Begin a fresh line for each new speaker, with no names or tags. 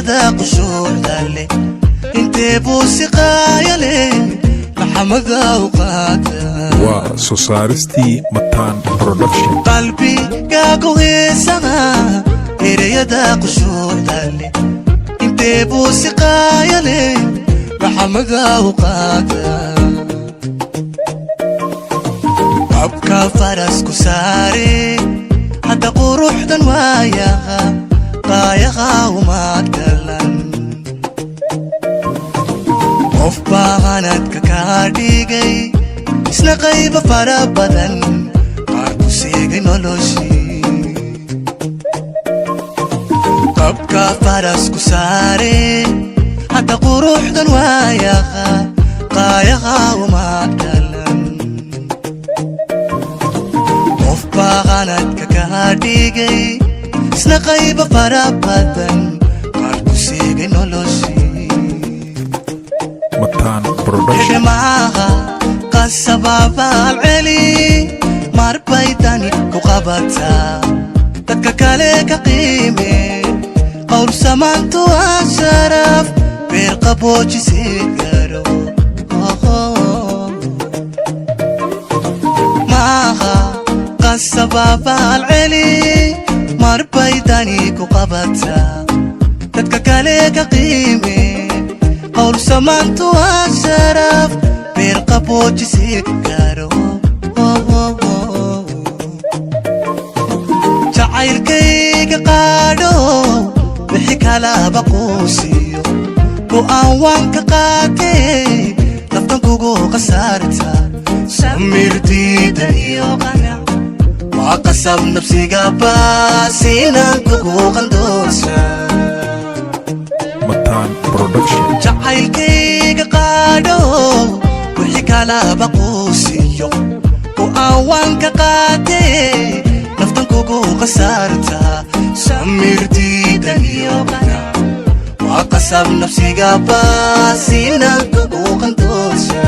ereyada qushuucdale intee buu siqaayale maxamada u qaata
waa soo saaristii Mataan Production
qalbigaagu heesaha ereyada qushuucdale intee buu siqaayale maxamada u qaata abka farasku saare hadda quruxdan waayaha qaayaha uma galan qof baahanadka kaa dhigay isna qayba fara badan qaar ku seegay noloshii qabka farasku saare hadda quruxdan waayaha qaayaha uma galan qof baahanadka kaa dhigay isna qayba fara badan qaar ku seegay noloshii
Mataan Production
maaha qasababaal celi marbaydani ku qabataa dadka kale ka qiime qowr samaantu waa sharaf beer qaboojisi karo maaha qasababaal celi marbaydani ku qabataa dadka kale ka qiime qowr samaantu waa sharaf beer qaboojisi karo jacaylkayga qaadho wixii kalaba quusiyo go'aan waan ka qaatay naftan kugu khasaarta samir diidan iyo qanac waa qasab nafsiga baasinaan kugu qandoosa
Mataan Production
jacaylkayga qaadho wixii kalaba quusiyo go'aan waan ka qaatay naftan kugu khasaarta samir diidan iyo qanac waa qasab nafsiga baasinaan kugu qandoosa